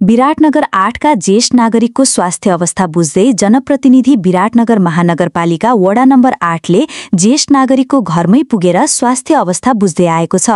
विराटनगर 8 का ज्येष्ठ नागरिकको स्वास्थ्य अवस्था बुझ्दै जनप्रतिनिधि विराटनगर महानगरपालिका वडा नम्बर 8 ले ज्येष्ठ नागरिकको घरमै पुगेर स्वास्थ्य अवस्था बुझ्दै आएको छ।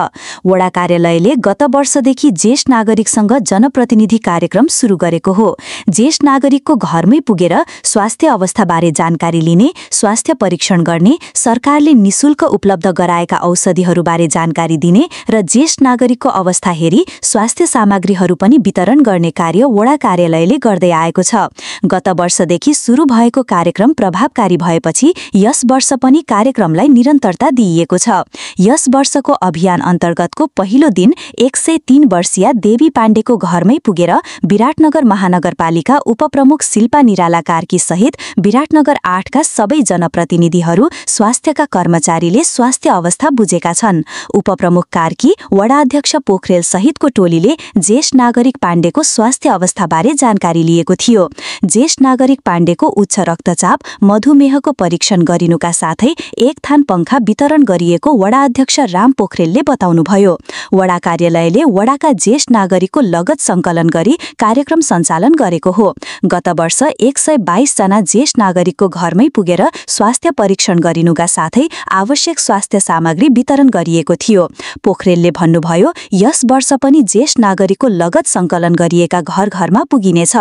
वडा कार्यालयले गत वर्षदेखि ज्येष्ठ नागरिकसँग जनप्रतिनिधि कार्यक्रम सुरु गरेको हो। ज्येष्ठ नागरिकको घरमै पुगेर स्वास्थ्य अवस्थाबारे जानकारी लिने, स्वास्थ्य परीक्षण गर्ने, सरकारले निशुल्क उपलब्ध गराएका औषधिहरूबारे जानकारी दिने र ज्येष्ठ नागरिकको अवस्था हेरी स्वास्थ्य सामग्रीहरू पनि वितरण गर्ने कार्य वडा कार्यालयले गर्दै आएको छ। गत वर्षदेखि सुरु भएको कार्यक्रम प्रभावकारी भएपछि यस वर्ष पनि कार्यक्रमलाई निरन्तरता दिइएको छ। यस वर्षको अभियान अन्तर्गतको पहिलो दिन 103 वर्षीय देवी पाण्डेको घरमै पुगेर विराटनगर महानगरपालिका उपप्रमुख शिल्पा निराला कार्की सहित विराटनगर 8 का सबै जनप्रतिनिधिहरू, स्वास्थ्यका कर्मचारीले स्वास्थ्य अवस्था बुझेका छन्। उपप्रमुख कार्की, वडा अध्यक्ष पोखरेल सहितको टोलीले ज्येष्ठ नागरिक पाण्डेको स्वास्थ्य अवस्थाबारे जानकारी लिएको थियो। ज्येष्ठ नागरिक पाण्डेको उच्च रक्तचाप, मधुमेहको परीक्षण गरिनुका साथै एक थान पंखा वितरण गरिएको वडा अध्यक्ष राम पोखरेलले बताउनुभयो। वडा कार्यालयले वडाका ज्येष्ठ नागरिकको लगत संकलन गरी कार्यक्रम सञ्चालन गरेको हो। गत वर्ष 122 जना ज्येष्ठ नागरिकको घरमै पुगेर स्वास्थ्य परीक्षण गरिनुका साथै आवश्यक स्वास्थ्य सामग्री वितरण गरिएको थियो। पोखरेलले भन्नुभयो, यस वर्ष पनि ज्येष्ठ नागरिकको लगत संकलन गरिएका घर घरमा पुगिनेछ।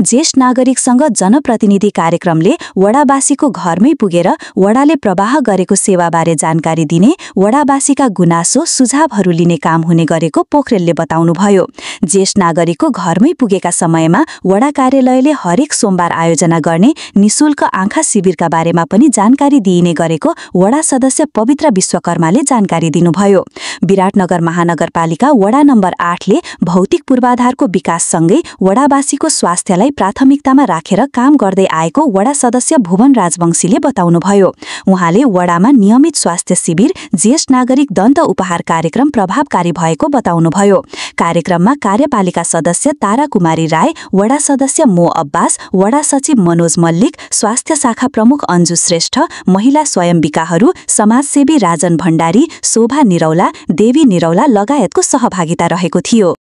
ज्येष्ठ नागरिकसँग जनप्रतिनिधि कार्यक्रमले वडावासीको घरमै पुगेर वडाले प्रवाह गरेको सेवाबारे जानकारी दिने, वडावासीका गुनासो सुझावहरू लिने काम हुने गरेको पोखरेलले बताउनुभयो। ज्येष्ठ नागरिकको घरमै पुगेका समयमा वडा कार्यालयले हरेक सोमबार आयोजना गर्ने निशुल्क आँखा शिविरका बारेमा पनि जानकारी दिइने गरेको वडा सदस्य पवित्र विश्वकर्माले जानकारी दिनुभयो। विराटनगर महानगरपालिका वडा नम्बर 8 ले भौतिक पूर्वाधारको विकाससँगै वडावासीको स्वास्थ्यलाई प्राथमिकतामा राखेर काम गर्दै आएको वडा सदस्य भुवन राजवंशीले बताउनुभयो। उहाँले वडामा नियमित स्वास्थ्य शिविर, ज्येष्ठ नागरिक दन्त उपहार कार्यक्रम प्रभावकारी भएको बताउनुभयो। कार्यक्रममा कार्यपालिका सदस्य तारा कुमारी राय, वडा सदस्य मो अब्बास, वडा सचिव मनोज मल्लिक, स्वास्थ्य शाखा प्रमुख अन्जु श्रेष्ठ, महिला स्वयम्बिकाहरू, समाजसेवी राजन भण्डारी, शोभा निरौला, देवी निरौला लगायतको सहभागिता रहेको थियो।